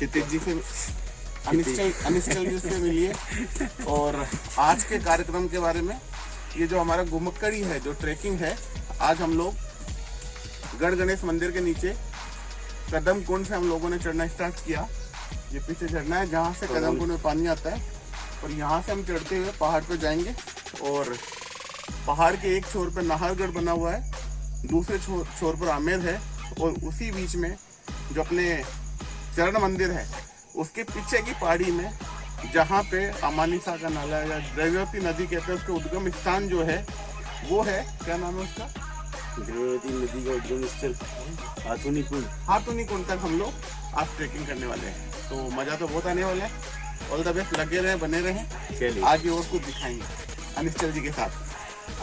क्षितिज जी से, अनिश्चल जी से मिलिए। और आज के कार्यक्रम के बारे में, ये जो हमारा घुमक्कड़ी है, जो ट्रैकिंग है, आज हम लोग गढ़ गणेश मंदिर के नीचे कदम कुंड से हम लोगों ने चढ़ना स्टार्ट किया। ये पीछे झरना है जहाँ से कदम कुंड में पानी आता है, और यहाँ से हम चढ़ते हुए पहाड़ पर जाएंगे। और पहाड़ के एक छोर पर नाहरगढ़ बना हुआ है, दूसरे छोर पर आमेर है, और उसी बीच में जो अपने चरण मंदिर है, उसके पीछे की पहाड़ी में जहाँ पे अमानिसा का नाला या द्रव्यवती नदी कहते हैं, उसका उद्गम स्थान जो है वो है, क्या नाम है उसका? द्रव्यवती नदी का उद्गम स्थल हाथुनी कुंड। हाथुनी कुंड तक हम लोग आज ट्रेकिंग करने वाले हैं। तो मजा तो बहुत आने वाला है। ऑल द बेस्ट, लगे रहे, बने रहे। चलिए आगे और कुछ दिखाएंगे अनिश्चल जी के साथ।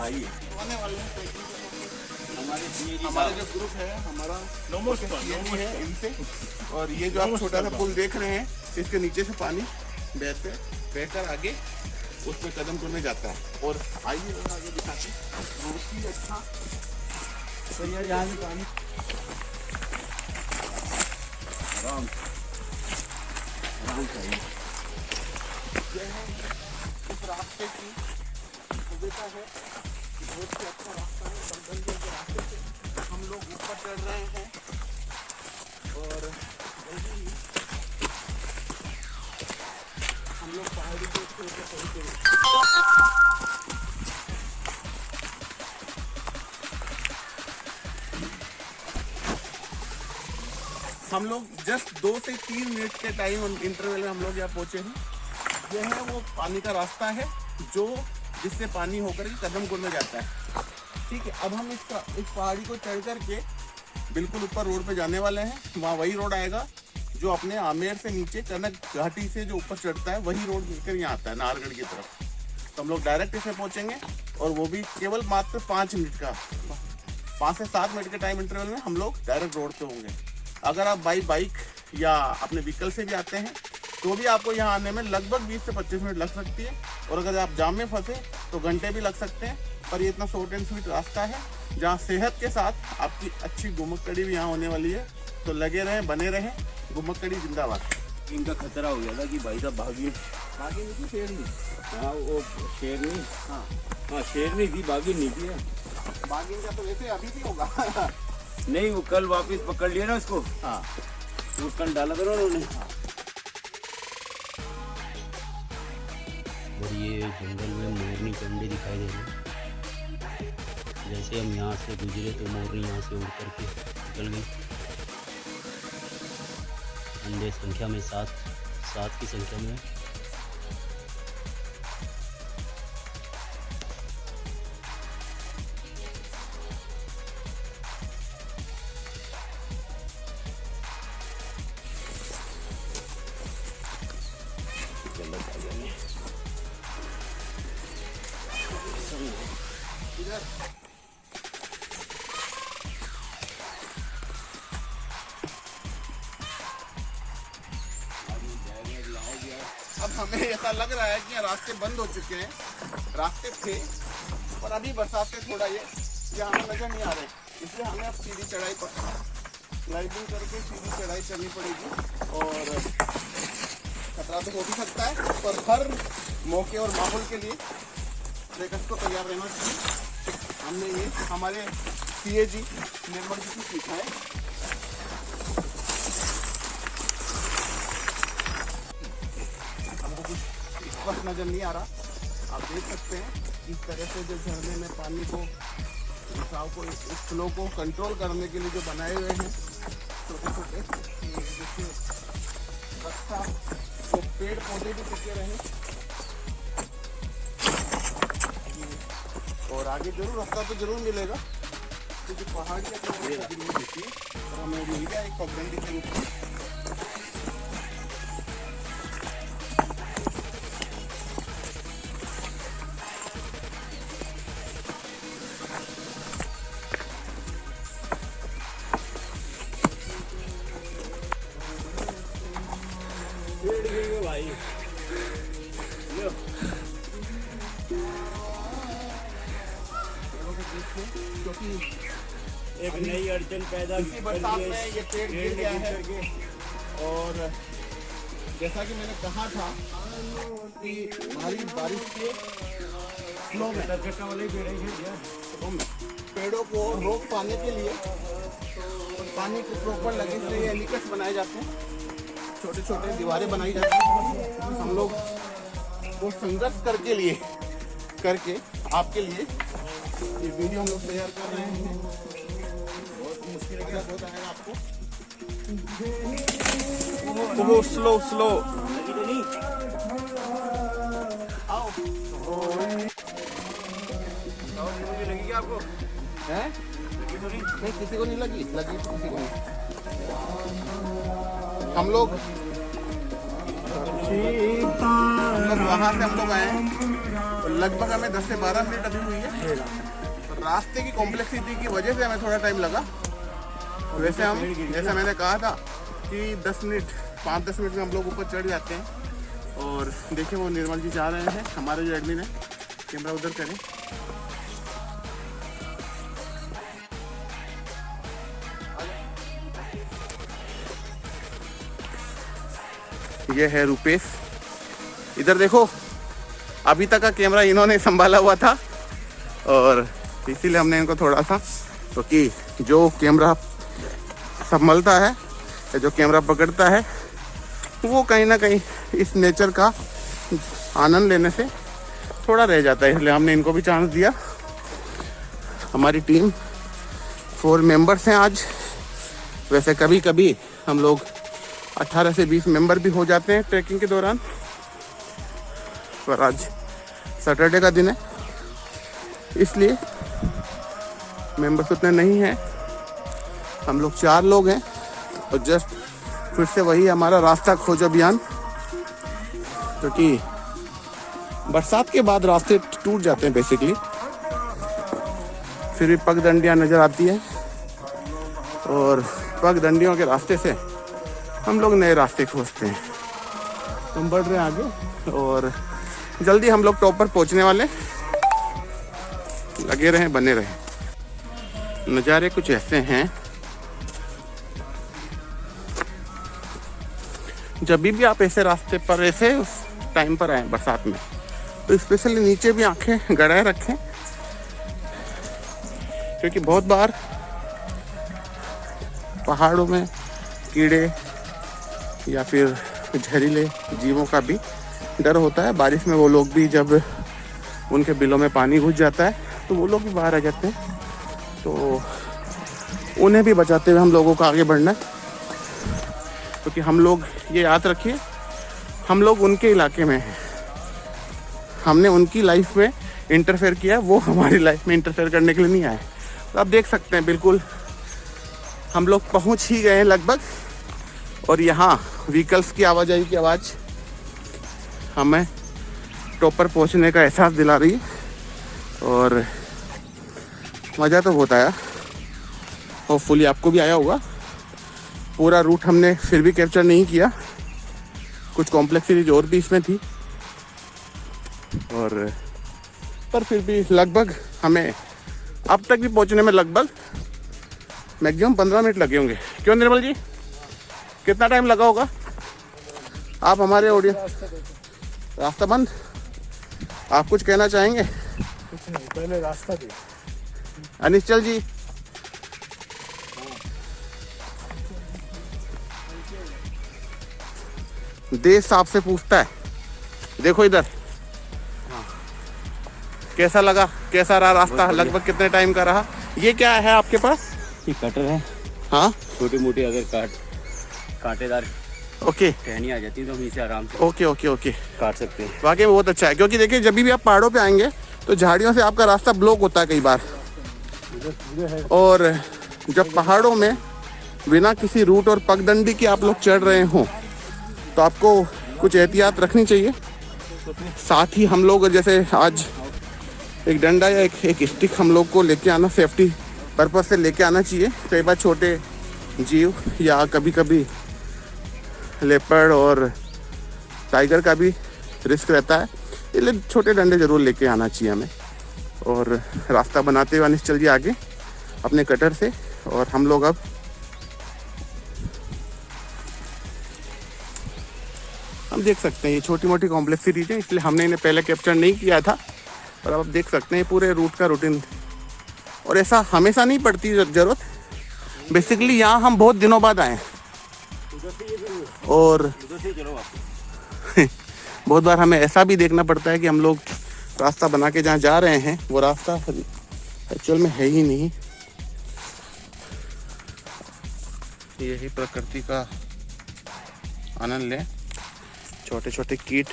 आइए। आने वाले हैं ट्रेकिंग हमारे हमारा जो ग्रुप है, हमारा नमस्कार है इनसे। और ये जो आप छोटा सा पुल देख रहे हैं, इसके नीचे से पानी बहकर आगे उस पर कदम कुंड में जाता है। और आइए और आगे दिखाते हैं। बहुत ही अच्छा यहाँ से पानी आराम चाहिए। यह है इस रास्ते की सुविधा है। बहुत ही अच्छा रास्ता है। बंदर के रास्ते से हम लोग ऊपर चढ़ रहे हैं, और जल्दी ही हम लोग पहाड़ी के छोर पर पहुंचेंगे। हम लोग जस्ट 2 से 3 मिनट के टाइम इंटरवल में हम लोग यहाँ पहुंचे हैं। यह है वो पानी का रास्ता है जो जिससे पानी होकर के कदम कुंड में जाता है। ठीक है, अब हम इस पहाड़ी को चढ़ करके बिल्कुल ऊपर रोड पे जाने वाले हैं। वहाँ वही रोड आएगा जो अपने आमेर से नीचे कनक घाटी से जो ऊपर चढ़ता है, वही रोड मिलकर यहाँ आता है नाहरगढ़ की तरफ। तो हम लोग डायरेक्ट इसमें पहुँचेंगे, और वो भी केवल मात्र 5 मिनट का, 5 से 7 मिनट के टाइम इंटरवल में हम लोग डायरेक्ट रोड पे होंगे। अगर आप बाइक या अपने व्हीकल से भी आते हैं तो भी आपको यहाँ आने में लगभग 20 से 25 मिनट लग सकती है। और अगर आप जाम में फंसे तो घंटे भी लग सकते हैं। पर ये इतना शॉर्ट एंड स्वीट रास्ता है जहाँ सेहत के साथ आपकी अच्छी घुमक्कड़ी भी यहाँ होने वाली है। तो लगे रहें, बने रहें। घुमक्कड़ी जिंदाबाद। इनका खतरा हो गया था कि भाई साहब भागी नहीं थी, शेरनी। हाँ वो शेरनी, हाँ शेरनी थी, बागी नहीं थी। बागी का तो वैसे अभी भी होगा। नहीं, वो कल वापस पकड़ लिया ना उसको। हाँ, कल डाला था उन्होंने। और ये जंगल में मोरनी कंडे दिखाई दे रहे हैं। जैसे हम यहाँ से गुजरे तो मोरनी यहाँ से उड़ करके निकल गई। अंडे संख्या में 7 की संख्या में। अब हमें ऐसा लग रहा है कि यहाँ रास्ते बंद हो चुके हैं। रास्ते थे, पर अभी बरसात से थोड़ा ये हमें नजर नहीं आ रहे, इसलिए हमें अब सीधी चढ़ाई पर स्लाइडिंग करके सीधी चढ़ाई करनी पड़ेगी। और खतरा तो हो भी सकता है, पर हर मौके और माहौल के लिए ट्रेकर्स को तैयार रहना चाहिए। हमने ये हमारे CA जी निर्मल जी से सीखा है। बस नजर नहीं आ रहा, आप देख सकते हैं इस तरह से जो झरने में पानी को, रिसाव को, इस फ्लो को कंट्रोल करने के लिए जो बनाए हुए हैं छोटे छोटे, जिससे रक्षा तो पेड़ पौधे भी टिके रहे। और आगे जरूर रास्ता तो जरूर मिलेगा, क्योंकि पहाड़ी का जरूर दिखती है, और हमें मिल गया एक पगडंडी के रूप में। भाई क्योंकि एक नई अड़चन पैदा इसी बरसात में ये पेड़ गिर गया है, और जैसा कि मैंने कहा था कि भारी बारिश के फ्लो में पेड़ों को रोक पाने के लिए पानी के प्रॉपर लगने के लिए एलिकट्स बनाए जाते हैं, छोटे छोटे दीवारें बनाई जाती हैं। हम लोग वो संघर्ष करके आपके लिए ये वीडियो हम लोग तैयार कर रहे हैं। बहुत मुश्किल होता है आपको। वो स्लो आओ लगेगी आपको? हैं? नहीं, किसी को नहीं लगी तो किसी को नहीं। हम लोग वहाँ से हम लोग आए हैं, लगभग हमें 10 से 12 मिनट अभी हुई है। रास्ते की कॉम्प्लेक्सिटी की वजह से हमें थोड़ा टाइम लगा। वैसे हम, जैसा मैंने कहा था कि 5-10 मिनट में हम लोग ऊपर चढ़ जाते हैं। और देखिए वो निर्मल जी जा रहे हैं, हमारे जो एडमिन है। कैमरा उधर करें। ये है रुपेश, इधर देखो। अभी तक का कैमरा इन्होंने संभाला हुआ था और इसीलिए हमने इनको थोड़ा सा, क्योंकि जो कैमरा संभलता है या जो कैमरा पकड़ता है वो कहीं ना कहीं इस नेचर का आनंद लेने से थोड़ा रह जाता है, इसलिए हमने इनको भी चांस दिया। हमारी टीम 4 मेंबर्स हैं आज। वैसे कभी कभी हम लोग 18 से 20 मेंबर भी हो जाते हैं ट्रैकिंग के दौरान, पर आज सैटरडे का दिन है इसलिए मेंबर्स उतने नहीं हैं। हम लोग 4 लोग हैं और जस्ट फिर से वही हमारा रास्ता खोज अभियान, क्योंकि बरसात के बाद रास्ते टूट जाते हैं बेसिकली। फिर भी पगडंडियाँ नज़र आती है और पगडंडियों के रास्ते से हम लोग नए रास्ते खोजते हैं। हम बढ़ रहे हैं आगे और जल्दी हम लोग टॉप पर पहुंचने वाले। लगे रहें, बने रहें। नज़ारे कुछ ऐसे हैं। जब भी आप ऐसे रास्ते पर, ऐसे उस टाइम पर आए बरसात में, तो स्पेशली नीचे भी आंखें गड़ाए रखें, क्योंकि बहुत बार पहाड़ों में कीड़े या फिर जहरीले जीवों का भी डर होता है। बारिश में वो लोग भी, जब उनके बिलों में पानी घुस जाता है तो वो लोग भी बाहर आ जाते हैं। तो उन्हें भी बचाते हुए हम लोगों को आगे बढ़ना है, क्योंकि हम लोग, ये याद रखिए, हम लोग उनके इलाके में हैं। हमने उनकी लाइफ में इंटरफेयर किया, वो हमारी लाइफ में इंटरफेयर करने के लिए नहीं आए। तो आप देख सकते हैं बिल्कुल हम लोग पहुंच ही गए हैं लगभग, और यहाँ व्हीकल्स की आवाजाही की आवाज़ हमें टॉप पर पहुँचने का एहसास दिला रही है और मज़ा तो बहुत आया। होपफुली आपको भी आया होगा। पूरा रूट हमने फिर भी कैप्चर नहीं किया, कुछ कॉम्प्लेक्सिटीज और भी इसमें थी, और पर फिर भी लगभग हमें अब तक भी पहुंचने में लगभग मैक्सिमम 15 मिनट लगे होंगे। क्यों निर्मल जी, कितना टाइम लगा होगा? आप हमारे ऑडियंस, रास्ता बंद, आप कुछ कहना चाहेंगे? कुछ नहीं, पहले रास्ता दे। अनिश्चल जी, देश आपसे पूछता है, देखो इधर, कैसा लगा, कैसा रहा रास्ता, लगभग कितने टाइम का रहा? ये क्या है आपके पास? ये कटर है। हाँ, छोटी मोटी अगर कांटेदार ओके, टहनी आ जाती है तो हम इसे आराम से ओके ओके ओके, काट सकते हैं। वाकई में बहुत अच्छा है, क्योंकि देखिए जब भी आप पहाड़ों पे आएंगे तो झाड़ियों से आपका रास्ता ब्लॉक होता है कई बार, और जब पहाड़ों में बिना किसी रूट और पगडंडी के आप लोग चढ़ रहे हों तो आपको कुछ एहतियात रखनी चाहिए। साथ ही हम लोग, जैसे आज एक डंडा या एक स्टिक हम लोग को लेके आना, सेफ्टी पर्पज से लेके आना चाहिए। कई बार छोटे जीव या कभी कभी लेपर्ड और टाइगर का भी रिस्क रहता है, इसलिए छोटे डंडे ज़रूर लेके आना चाहिए हमें। और रास्ता बनाते हुए अनिश्चल जी आगे अपने कटर से, और हम लोग अब हम देख सकते हैं ये छोटी मोटी कॉम्प्लेक्सिटीज है, इसलिए हमने इन्हें पहले कैप्चर नहीं किया था। और अब आप देख सकते हैं पूरे रूट का रूटीन। और ऐसा हमेशा नहीं पड़ती ज़रूरत, बेसिकली यहाँ हम बहुत दिनों बाद आए हैं और बहुत बार हमें ऐसा भी देखना पड़ता है कि हम लोग रास्ता बना के जहाँ जा रहे हैं वो रास्ता एक्चुअल में है ही नहीं। यही प्रकृति का आनंद लें। छोटे छोटे कीट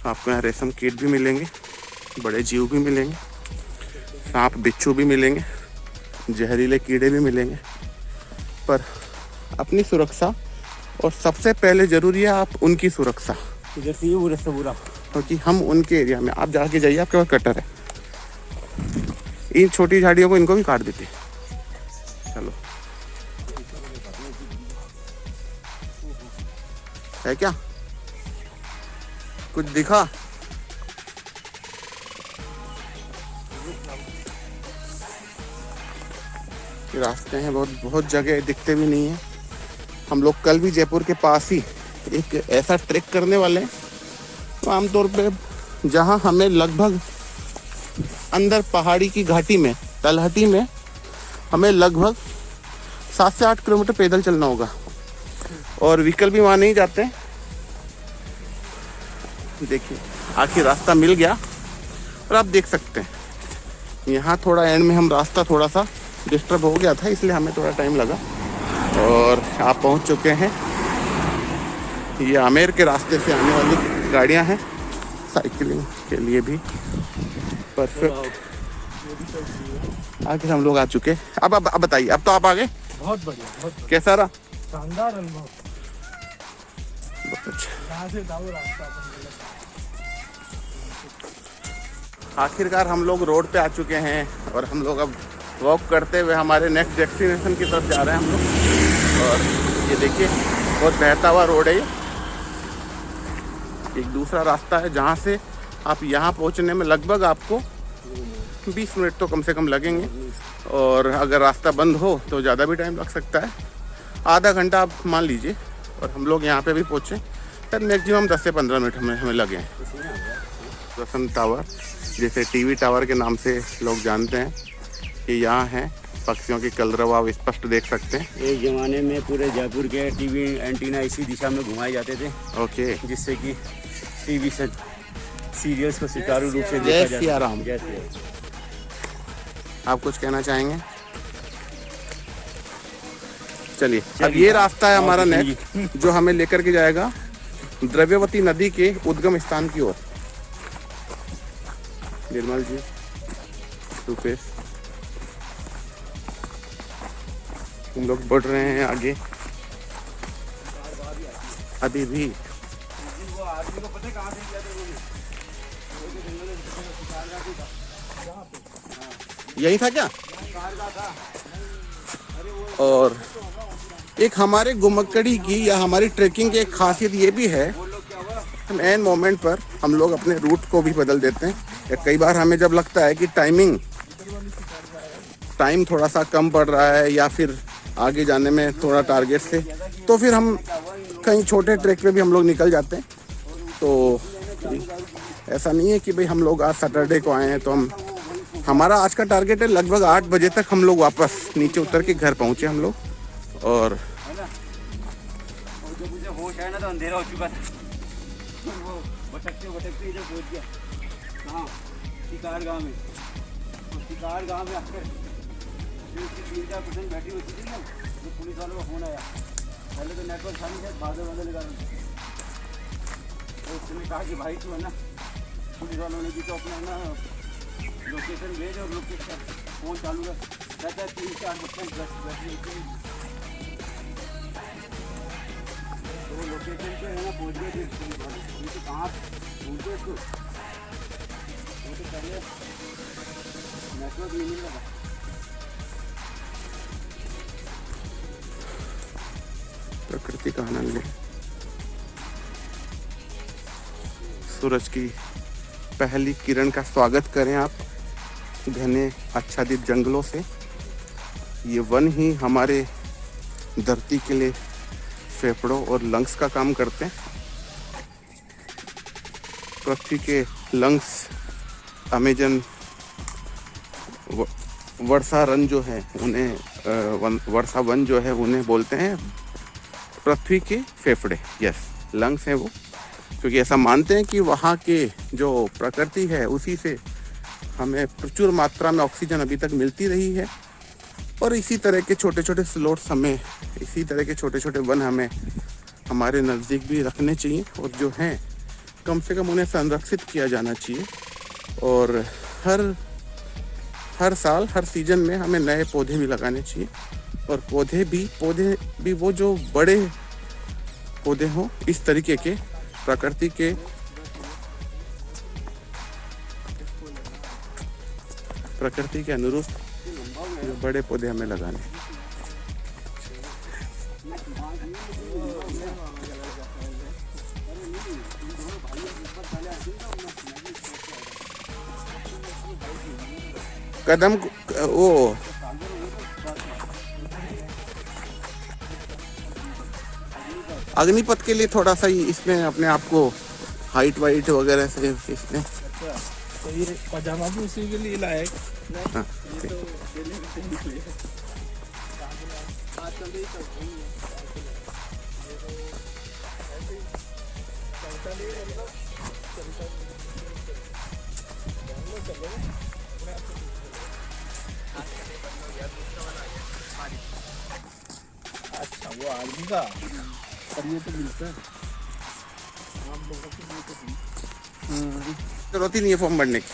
आपको यहाँ, रेशम कीट भी मिलेंगे, बड़े जीव भी मिलेंगे, सांप बिच्छू भी मिलेंगे, जहरीले कीड़े भी मिलेंगे। पर अपनी सुरक्षा और सबसे पहले ज़रूरी है आप उनकी सुरक्षा, इधर से ये पूरा सब पूरा, क्योंकि हम उनके एरिया में, आप जाके जाइए आपके पास कटर है, इन छोटी झाड़ियों को इनको भी काट देते। चलो है क्या कुछ दिखा? ये रास्ते हैं बहुत जगह दिखते भी नहीं है। हम लोग कल भी जयपुर के पास ही एक ऐसा ट्रैक करने वाले हैं, तो आमतौर पे जहां हमें लगभग अंदर पहाड़ी की घाटी में, तलहटी में हमें लगभग 7 से 8 किलोमीटर पैदल चलना होगा और व्हीकल भी वहाँ नहीं जाते हैं। देखिए आखिर रास्ता मिल गया और आप देख सकते हैं यहाँ थोड़ा एंड में हम रास्ता थोड़ा सा डिस्टर्ब हो गया था, इसलिए हमें थोड़ा टाइम लगा और आप पहुँच चुके हैं। ये आमेर के रास्ते से आने वाली गाड़ियाँ हैं, साइकिलिंग के लिए भी परफेक्ट। आखिर हम लोग आ चुके। अब बताइए, अब तो आप आ गए। बहुत बढ़िया, बहुत बढ़िया। कैसा रहा? शानदार अनुभव। बहुत अच्छा। यहाँ से जाओ रास्ता अपन। आखिरकार हम लोग रोड पे आ चुके हैं और हम लोग अब वॉक करते हुए हमारे नेक्स्ट डेस्टिनेशन की तरफ जा रहे हैं हम लोग। और ये देखिए बहुत बहता हुआ रोड है। ये एक दूसरा रास्ता है जहाँ से आप यहाँ पहुँचने में लगभग आपको 20 मिनट तो कम से कम लगेंगे, और अगर रास्ता बंद हो तो ज़्यादा भी टाइम लग सकता है, आधा घंटा आप मान लीजिए। और हम लोग यहाँ पे भी पहुँचे सर मैक्सिमम 10 से 15 मिनट हमें लगे हैं। वसंत टावर, जैसे टीवी टावर के नाम से लोग जानते हैं, ये यहाँ है। पक्षियों की कलरव आप स्पष्ट देख सकते हैं। एक ज़माने में पूरे जयपुर के टीवी एंटीना इसी दिशा में घुमाए जाते थे। ओके, जिससे कि टीवी से सीरियल्स को सुचारू रूप से देखा जय सिया राम। आप कुछ कहना चाहेंगे? चलिए अब ये रास्ता है हमारा नेक्स्ट, जो हमें लेकर के जाएगा द्रव्यवती नदी के उद्गम स्थान की ओर। निर्मल जी, रुपेश, हम लोग बढ़ रहे हैं आगे अभी भी। यही था क्या? और एक हमारे गुमक्कड़ी की या हमारी ट्रैकिंग की एक खासियत ये भी है, हम एन मोमेंट पर हम लोग अपने रूट को भी बदल देते हैं। या कई बार हमें जब लगता है कि टाइम थोड़ा सा कम पड़ रहा है या फिर आगे जाने में थोड़ा टारगेट से, तो फिर हम कहीं छोटे ट्रैक पे भी हम लोग निकल जाते हैं। तो ऐसा नहीं है कि भाई हम लोग आज सैटरडे को आए हैं तो हमारा आज का टारगेट है लगभग 8 बजे तक हम लोग वापस नीचे उतर के घर पहुँचे हम लोग। और जब मुझे होश आया ना तो अंधेरा हो चुका था। वो भटकते इधर पहुँच गया। हाँ, शिकार गाँव में। तो शिकार गाँव में आकर फिर उसकी 3-4% बैठी हुई थी ना, जो पुलिस वालों का फोन आया। पहले तो नेटवर्क था नहीं, शायद बादल लगा रहे थे। तो उसने कहा कि भाई तू है ना, पुलिस वालों ने भी तो अपना ना लोकेशन भेज और लोकेशन फोन चालू है। कहता है 3-4% बैठी हुई थी। तो लोकेशन पे है ना पहुँच गए थे पुलिस वाले। तो कहाँ ढूंढते इसको? वो तो पहले नेटवर्क नहीं मिल रहा। प्रकृति का आनंद लें। सूरज की पहली किरण का स्वागत करें आप घने आच्छादित जंगलों से। ये वन ही हमारे धरती के लिए फेफड़ों और लंग्स का काम करते हैं। पृथ्वी के लंग्स, अमेजन वर्षा वन जो है उन्हें वर्षा वन जो है उन्हें बोलते हैं पृथ्वी के फेफड़े। यस, लंग्स हैं वो, क्योंकि ऐसा मानते हैं कि वहाँ के जो प्रकृति है उसी से हमें प्रचुर मात्रा में ऑक्सीजन अभी तक मिलती रही है। और इसी तरह के छोटे छोटे स्लॉट्स हमें, इसी तरह के छोटे छोटे वन हमें हमारे नज़दीक भी रखने चाहिए, और जो हैं कम से कम उन्हें संरक्षित किया जाना चाहिए। और हर साल, हर सीजन में हमें नए पौधे भी लगाने चाहिए, और पौधे भी वो जो बड़े पौधे हों, इस तरीके के प्रकृति के अनुरूप जो बड़े पौधे हमें लगाने। कदम वो अग्निपथ के लिए थोड़ा सा ही इसमें अपने आप को हाइट वाइट वगैरह से इसमें। तो ये पजामा भी उसी के लिए लाया है। हाँ, अच्छा, वो आर्मी का, और ये तो मिलता है आम लोगों के लिए तो जरूरत ही नहीं है फॉर्म भरने की।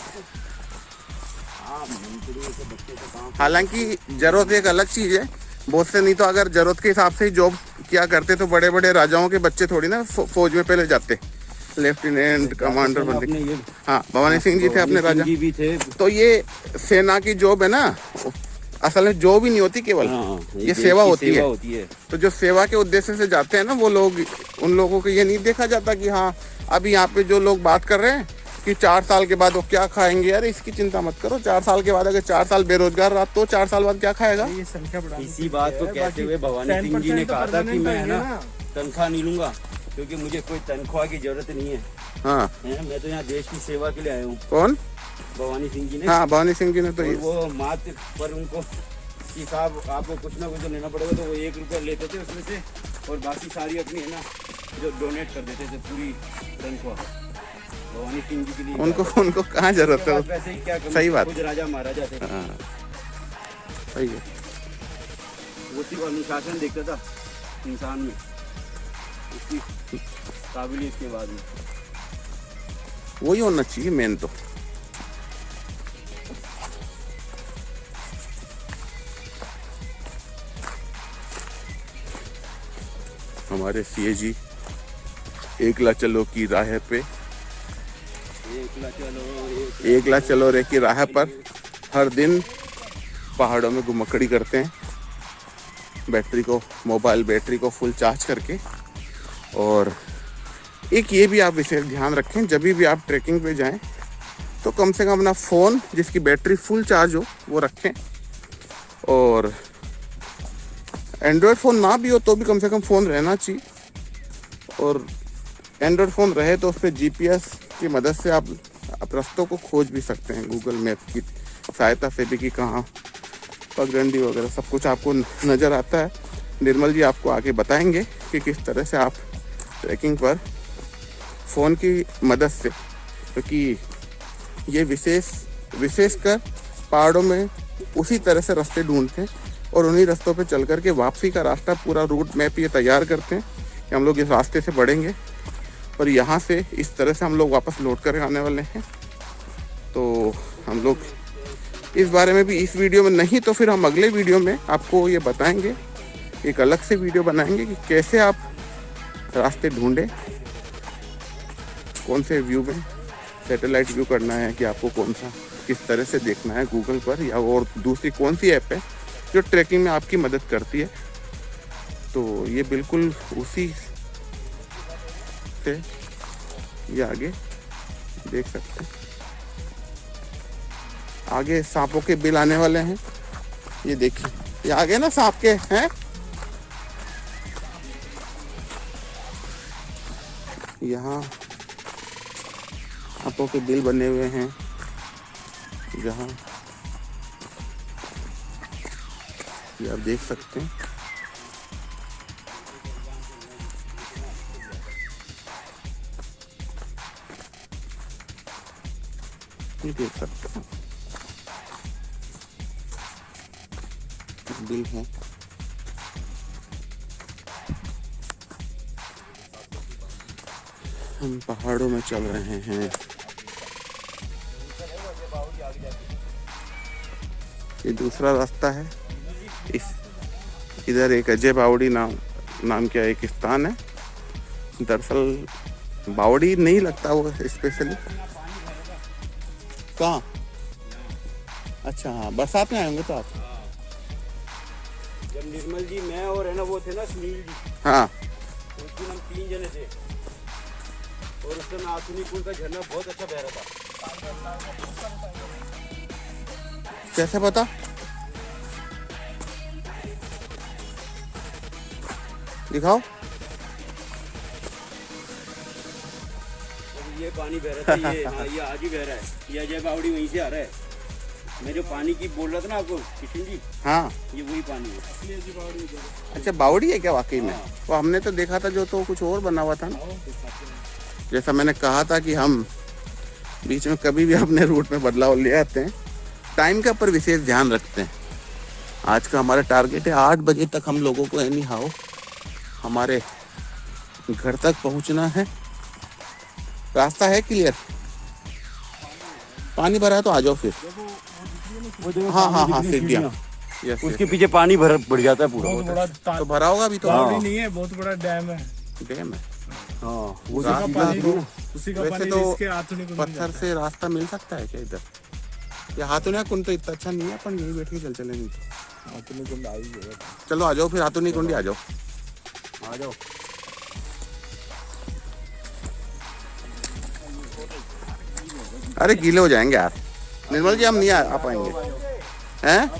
हालांकि जरूरत एक अलग चीज है, बहुत से नहीं तो अगर जरूरत के हिसाब से ही जॉब किया करते तो बड़े बड़े राजाओं के बच्चे थोड़ी ना फौज में पहले जाते, लेफ्टिनेंट कमांडर बनते। हाँ, भवानी सिंह जी थे अपने राजा जी भी थे। तो ये सेना की जॉब है ना, असल में जॉब ही नहीं होती केवल, ये सेवा होती है। तो जो सेवा के उद्देश्य से जाते हैं ना वो लोग, उन लोगों को ये नहीं देखा जाता कि हाँ अभी यहाँ पे जो लोग बात कर रहे हैं कि 4 साल के बाद वो क्या खाएंगे, यार इसकी चिंता मत करो। 4 साल के बाद अगर 4 साल बेरोजगार रहा तो 4 साल बाद क्या खाएगा। ये संख्या बढ़ा इसी बात को कहते हुए भवानी सिंह जी ने कहा था कि मैं है ना तनख्वाह नहीं लूंगा, क्योंकि मुझे कोई तनख्वाह की जरूरत नहीं है। हाँ, मैं तो यहाँ देश की सेवा के लिए आया हूँ। कौन? भवानी सिंह जी ने। हाँ, भवानी सिंह जी ने तो वो मात्र पर उनको कि साहब आपको कुछ ना कुछ तो लेना पड़ेगा, तो वो 1 रुपया लेते थे उसमें से, और बाकी सारी अपनी है ना जो डोनेट कर देते थे पूरी तनख्वाह भवानी सिंह जी के लिए। उनको कहाँ जरूरत है, वैसे ही क्या सही बात, कुछ राजा महाराजा थे। हाँ, सही है। वो सिर्फ अनुशासन देखता था इंसान में, उसकी काबिलियत के बाद में। वही होना चाहिए मेन तो। हमारे सीएजी एकला चलो की राह पे, एकला चलो रे की राह पर हर दिन पहाड़ों में घुमक्कड़ी करते हैं, मोबाइल बैटरी को फुल चार्ज करके। और एक ये भी आप विशेष ध्यान रखें, जब भी आप ट्रैकिंग पे जाएं तो कम से कम अपना फ़ोन जिसकी बैटरी फुल चार्ज हो वो रखें, और एंड्रॉयड फ़ोन ना भी हो तो भी कम से कम फ़ोन रहना चाहिए। और एंड्रॉयड फ़ोन रहे तो उस पर जीपीएस की मदद से आप रास्तों को खोज भी सकते हैं, गूगल मैप की सहायता से भी, कि कहाँ पगडंडी वगैरह सब कुछ आपको नज़र आता है। निर्मल जी आपको आगे बताएंगे कि किस तरह से आप ट्रैकिंग पर फ़ोन की मदद से, क्योंकि ये विशेषकर पहाड़ों में उसी तरह से रास्ते ढूंढते हैं और उन्हीं रास्तों पे चल कर के वापसी का रास्ता, पूरा रूट मैप ये तैयार करते हैं कि हम लोग इस रास्ते से बढ़ेंगे और यहाँ से इस तरह से हम लोग वापस लौट कर आने वाले हैं। तो हम लोग इस बारे में भी इस वीडियो में नहीं तो फिर हम अगले वीडियो में आपको ये बताएंगे, एक अलग से वीडियो बनाएंगे कि कैसे आप रास्ते ढूंढें, कौन से व्यू में सैटेलाइट व्यू करना है कि आपको कौन सा किस तरह से देखना है गूगल पर, या और दूसरी कौन सी ऐप है जो ट्रैकिंग में आपकी मदद करती है। तो ये बिल्कुल उसी से ये आगे देख सकते हैं, आगे सांपों के बिल आने वाले हैं, ये देखिए ये आगे ना सांप के हैं, यहाँ हाथों के बिल बने हुए हैं जहाँ ये आप देख सकते हैं। ये देख सकते हैं बिल है। हम पहाड़ों में चल रहे हैं। ये दूसरा रास्ता है। इस इधर एक अजय बावड़ी नाम का एक स्थान है। दरअसल बावड़ी नहीं लगता वो स्पेशली। कहाँ? अच्छा हाँ, बरसात में आएंगे तो आप। जब निर्मल जी, मैं और है ना वो थे ना सुनील जी, हाँ उस दिन हम 3 जने थे और उस समय आसुनी पुल का झरना बहुत अच्छा बह रहा था। कैसे पता? दिखाओ। ये पानी बह रहा था, ये हाँ, ये आज ही बह रहा है। ये अजय बावड़ी वहीं से आ रहा है। मैं जो पानी की बोल रहा था ना आपको किशन जी, हाँ ये वही पानी है। अच्छा, बावड़ी है क्या वाकई में? वो हमने तो देखा था जो तो कुछ और बना हुआ था ना। जैसा मैंने कहा था कि हम बीच में कभी भी अपने रूट में बदलाव ले आते हैं, टाइम का पर विशेष ध्यान रखते हैं। आज का हमारा टारगेट है 8 बजे तक हम लोगों को एनी हाउ हमारे घर तक पहुंचना है। रास्ता है क्लियर? पानी भरा है तो आ जाओ फिर। हाँ हाँ हाँ, सीढ़ियाँ। यस, उसके पीछे पानी बढ़ जाता है पूरा। बहुत बड़ा तो भरा होगा अभी तो। बावड़ी नहीं है, बहुत बड़ा डैम है। डैम है। हाँ, उसी का पानी तो इसके आथुनी कुंड में पत्थर से रास्ता मिल सकता है क्या इधर? ये हाथुनिया कुंड तो इतना अच्छा नहीं है, अपन यहीं बैठ के चल चलेंगे। आथुनी कुंड आई है। चलो आ जाओ फिर, हाथुनी कुंड आ जाओ। आ जाओ। अरे गीले हो जाएंगे यार। निर्मल जी हम नहीं आ पाएंगे हैं?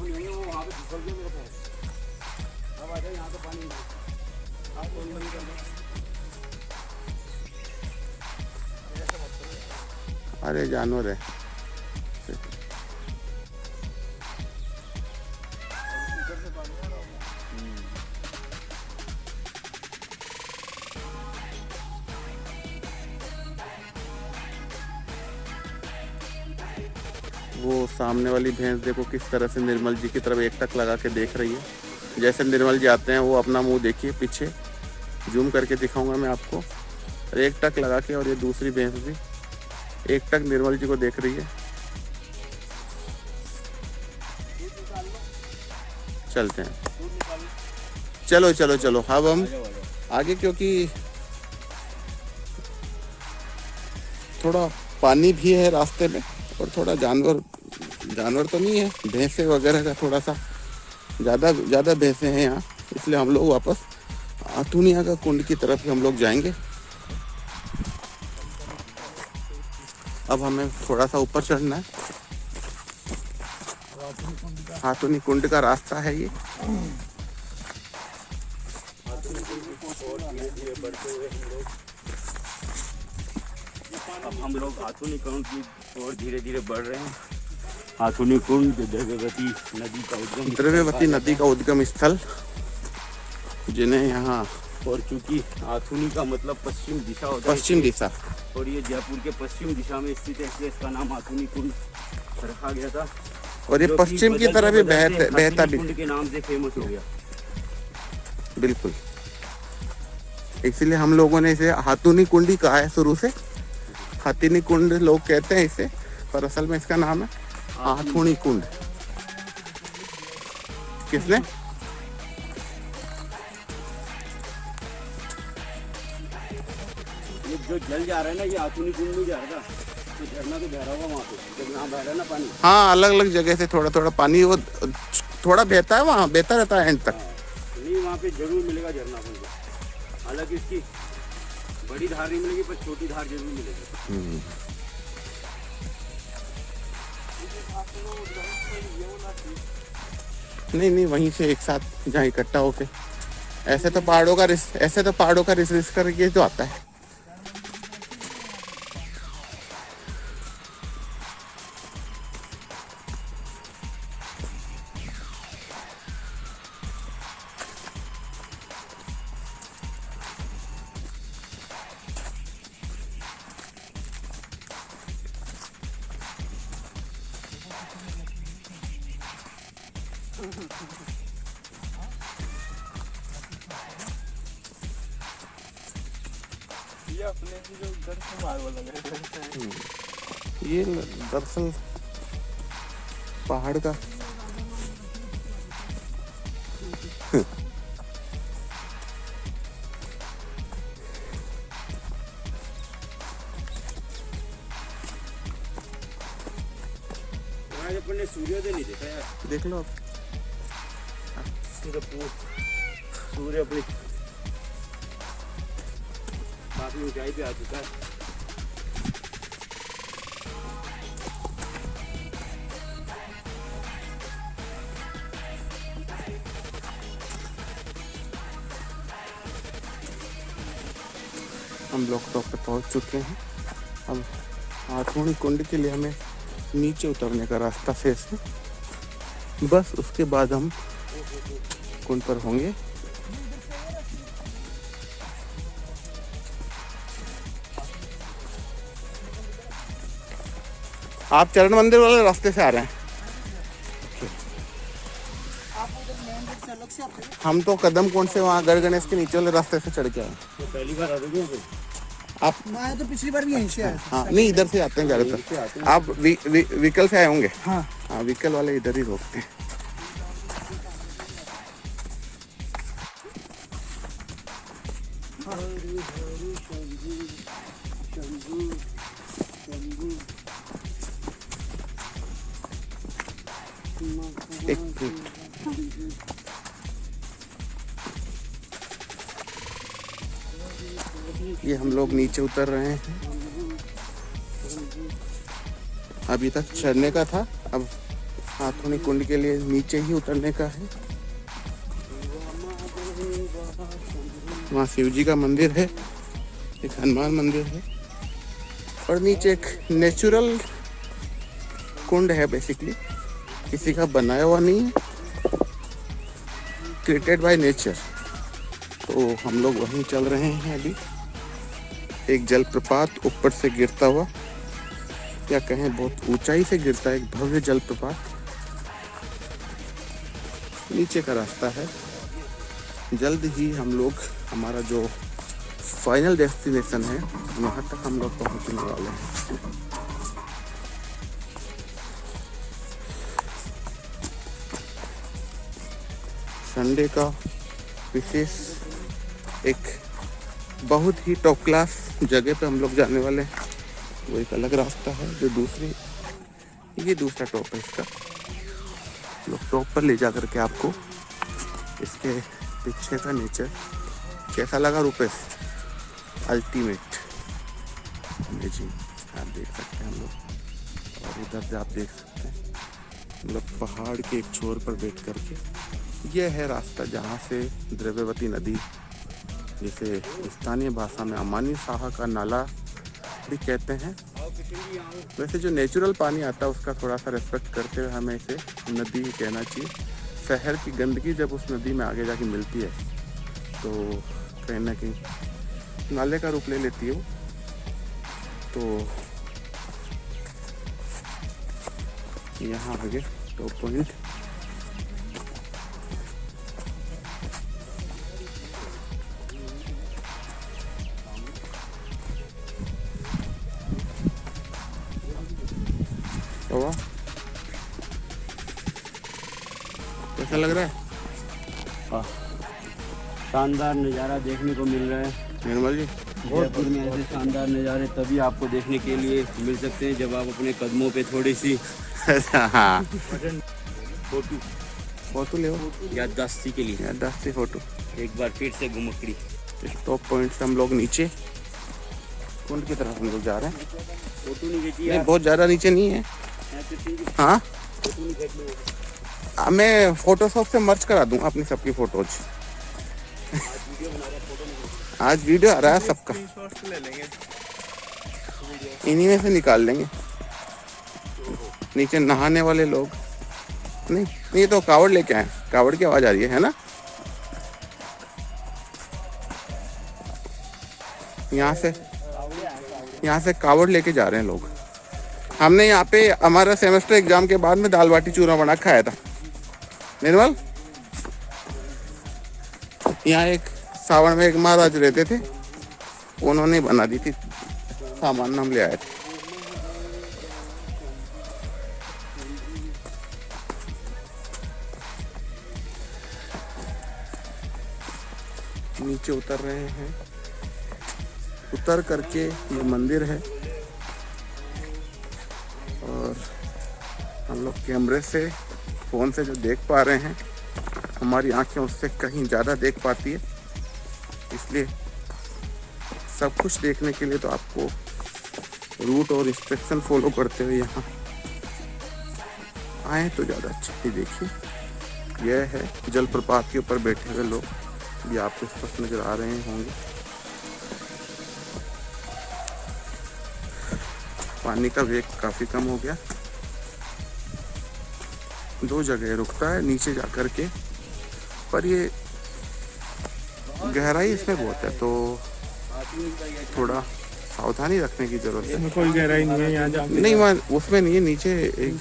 अरे जानवर है। वो सामने वाली भैंस देखो किस तरह से निर्मल जी की तरफ एकटक लगा के देख रही है। जैसे निर्मल जी आते हैं वो अपना मुंह देखिए पीछे, जूम करके दिखाऊंगा मैं आपको। और एकटक लगा के, और ये दूसरी भैंस भी एकटक निर्मल जी को देख रही है। चलते हैं, चलो चलो चलो। अब हम आगे, क्योंकि थोड़ा पानी भी है रास्ते में और थोड़ा जानवर तो नहीं है, भैंसे वगैरह का थोड़ा सा ज़्यादा भैंसे हैं यहाँ, इसलिए हम लोग वापस आथुनिया का कुंड की तरफ हम लोग जाएंगे। अब हमें थोड़ा सा ऊपर चढ़ना है। हाथुनी कुंड का रास्ता है ये। अब हम लोग आथुनी कुंड की ओर धीरे धीरे बढ़ रहे हैं। आथुनी कुंड द्रव्यवती नदी का उद्गम स्थल, जिन्हें यहाँ, और चूंकि आथुनी का मतलब पश्चिम दिशा होता है, पश्चिम दिशा, और ये जयपुर के पश्चिम दिशा में स्थित है, इसलिए इसका नाम आथुनी कुंड रखा गया था। और ये पश्चिम की तरफ भी बहता भी कुंड के नाम से फेमस हो गया। बिल्कुल, इसलिए हम लोगों ने इसे हाथुनी कुंड ही कहा है शुरू से। हाथुनी कुंड लोग कहते हैं इसे, पर असल में इसका नाम है आथुनी कुंड। किसने? ये जो जल जा रहा है ना, ये आथुनी कुंड में जा रहा था, तो झरना तो बह रहा होगा वहाँ पे, जब यहाँ बह रहा है ना पानी। हाँ, अलग अलग जगह से थोड़ा थोड़ा पानी वो थोड़ा बहता है, वहाँ बहता रहता है एंड तक। नहीं, वहाँ पे जरूर मिलेगा झरना अपन को। हालांकि इसकी बड़ी धार नहीं मिलेगी, पर छोटी धार जरूर मिलेगी। नहीं, वहीं से एक साथ जहाँ इकट्ठा होके, ऐसे तो पहाड़ों का रिस करके तो आता है। ये अपने की जो घर से मार्बल लग रहे हैं। ये दरअसल पहाड़ का आज अपन ने सूर्योदय नहीं देखा यार। देख लो आप। सूर्य अपनी काफी ऊंचाई पे आ चुका है। हम लोग टॉप पे पहुंच चुके हैं। अब आठवीं कुंड के लिए हमें नीचे उतरने का रास्ता शेष है, बस उसके बाद हम कुंड पर होंगे। आप चरण मंदिर वाले रास्ते से आ रहे हैं? हम तो कदम कुंड से वहाँ गढ़ गणेश के नीचे वाले रास्ते से चढ़ के आए। तो पहली बार आ रहे हैं आप? मैं तो पिछली बार भी यहीं से आया था। हाँ, नहीं इधर से आते हैं ज़्यादातर। आप व्हीकल से आए होंगे? हाँ हाँ, व्हीकल वाले इधर ही रोकते हैं। एक मिनट। ये हम लोग नीचे उतर रहे हैं। अभी तक चढ़ने का था, अब हाथोनी कुंड के लिए नीचे ही उतरने का है। वहाँ शिव जी का मंदिर है, एक हनुमान मंदिर है, और नीचे एक नेचुरल कुंड है। बेसिकली किसी का बनाया हुआ नहीं है, क्रिएटेड बाय नेचर। तो हम लोग वहीं चल रहे हैं अभी। एक जलप्रपात ऊपर से गिरता हुआ, या कहें बहुत ऊंचाई से गिरता है, एक भव्य जलप्रपात। नीचे का रास्ता है। जल्द ही हम लोग हमारा जो फाइनल डेस्टिनेशन है वहाँ तक हम लोग पहुँचने वाले हैं। संडे का विशेष एक बहुत ही टॉप क्लास जगह पे हम लोग जाने वाले हैं। वो एक अलग रास्ता है जो ये दूसरा टॉप है इसका। लोग टॉप पर ले जा करके आपको इसके पीछे का नेचर कैसा लगा रूपेश? Ultimate amazing. आप देख सकते हैं हम लोग, और इधर से आप देख सकते हैं हम लोग पहाड़ के एक छोर पर बैठ करके। यह है रास्ता जहाँ से द्रव्यवती नदी, जिसे स्थानीय भाषा में अमानी साहा का नाला भी कहते हैं। वैसे जो नेचुरल पानी आता है उसका थोड़ा सा रेस्पेक्ट करते हुए हमें इसे नदी ही कहना चाहिए। शहर की गंदगी जब उस नदी में आगे जाके मिलती है तो कहीं ना कहीं नाले का रूप ले लेती है वो। तो यहाँ आगे टॉप पॉइंट कैसा लग रहा है? शानदार नज़ारा देखने को मिल रहा है निर्मल जी। जयपुर में ऐसे शानदार नज़ारे तभी आपको देखने के लिए मिल सकते हैं जब आप अपने कदमों पे थोड़ी सी हाँ, फोटो ले याददाश्ती के लिए। याददाश्ती फोटो। एक बार फिर से घुमकड़ी। इस टॉप पॉइंट से हम लोग नीचे कुंड की तरफ हम लोग जा रहे हैं। फोटो नहीं खींची नहीं, बहुत ज़्यादा नीचे नहीं है। हाँ, मैं फोटोशॉप से मर्ज करा दूंगा अपनी सबकी फोटोज। आज वीडियो आ रहा है सबका, इन्हीं में से निकाल लेंगे। नीचे नहाने वाले लोग नहीं, ये तो कावड़ लेके आए। कावड़ की आवाज आ रही है ना? यहाँ से कावड़ लेके जा रहे हैं लोग। हमने यहाँ पे हमारा सेमेस्टर एग्जाम के बाद में दाल बाटी चूरमा बना खाया था। निर्मल, यहाँ एक सावन में एक महाराज रहते थे, उन्होंने बना दी थी, सामान हम ले आए थे। नीचे उतर रहे हैं, उतर करके ये मंदिर है और हम लोग कैमरे से फ़ोन से जो देख पा रहे हैं, हमारी आंखें उससे कहीं ज़्यादा देख पाती है, इसलिए सब कुछ देखने के लिए तो आपको रूट और इंस्ट्रक्शन फॉलो करते हुए यहाँ आए तो ज़्यादा अच्छा है। देखिए यह है जलप्रपात के ऊपर बैठे हुए लोग, भी आपको स्पष्ट नज़र आ रहे होंगे। पानी का वेग काफ़ी कम हो गया, 2 जगह रुकता है नीचे जा कर के, पर ये गहराई इसमें बहुत है तो थोड़ा सावधानी रखने की जरूरत है। कोई गहराई नहीं है यहाँ, नहीं वहाँ उसमें नहीं है, नीचे एक,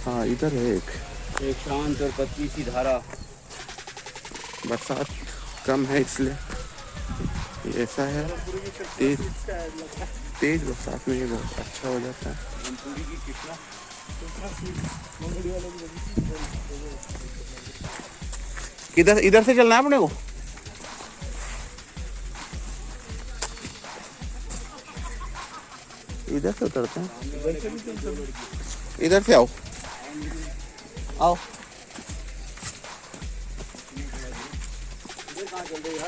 हाँ इधर है एक शांत और पतली सी धारा। बरसात कम है इसलिए ये ऐसा है। तेज बरसात में ये बहुत अच्छा हो जाता है। इधर से चलना है अपने को। इधर से उतरते हैं, इधर से आओ आओ।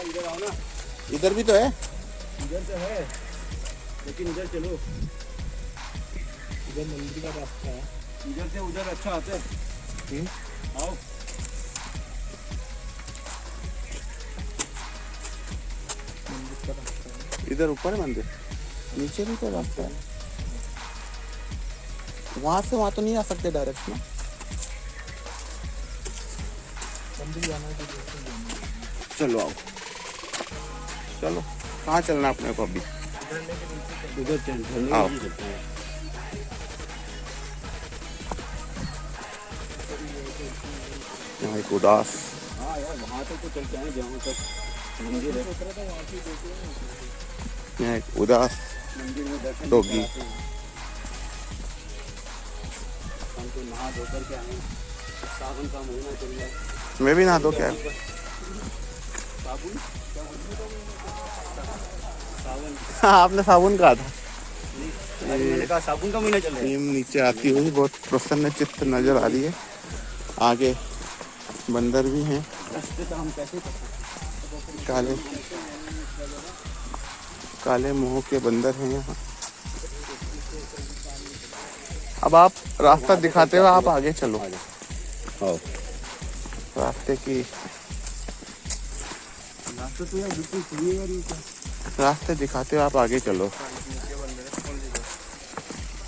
इधर आओ ना, इधर भी तो है, इधर तो है लेकिन इधर चलो, इधर मंदिर का रास्ता है, इधर से उधर अच्छा आता है। आओ इधर ऊपर है मंदिर, नीचे भी तो रास्ता है। वहां से वहां तो नहीं आ सकते डायरेक्ट ना, मंदिर जाना है तो चलो आओ, चलो कहाँ चलना है अपने को अभी? उधर चल, आओ। यहाँ एक उदास, हाँ यार वहाँ तक तो चल के आए जहाँ तक मंदिर है। यहाँ एक उदास मंदिर में दर्शन डॉगी। हम तो नहा धो कर के आए, सावन का महीना चल रहा है। मैं भी नहा दो क्या? साबुन सावन, हाँ आपने साबुन कहा था। मैंने कहा साबुन का महीना चल रहा है। टीम नीचे आती हुई बहुत प्रसन्न चित्त नजर आ रही है। आगे बंदर भी हैं, रास्ते तो हम कैसे कर सकते काले काले मुंह के बंदर हैं यहाँ। अब आप रास्ता दिखाते हुए आप आगे चलो। हैं? रास्ते की रास्ते तो यार बिल्कुल सही है यार, ये क्या? रास्ते दिखाते हुए आप आगे चलो।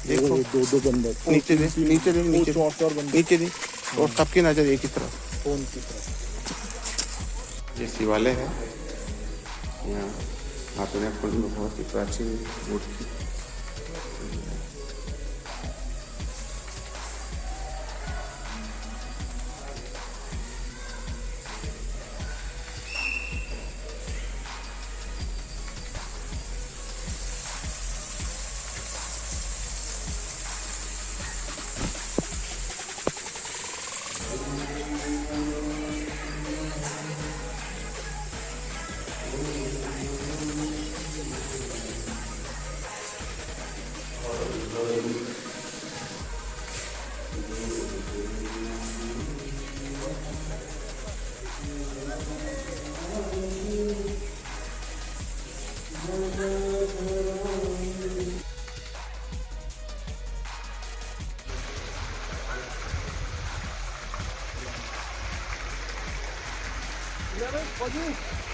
देखो दो बंदर नीचे दे, नीचे दे, नीचे दे, और बंदर नीचे दे, और सबकी नजर एक ही तरफ। फोन की तरफ। ये शिवालय है, यहाँ हाथोरेपुर में बहुत ही प्राचीन मूर्ति।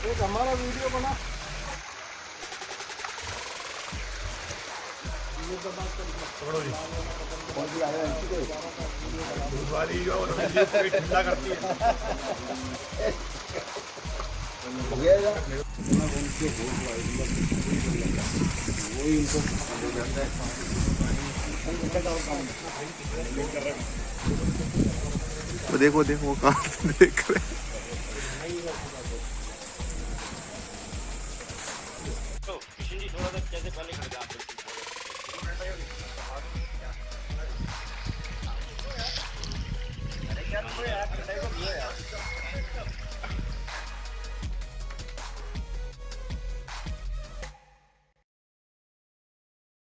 एक हमारा वीडियो बना, ठंडा करती है। वो देखो देखो वो कहाँ से देख रहे हैं।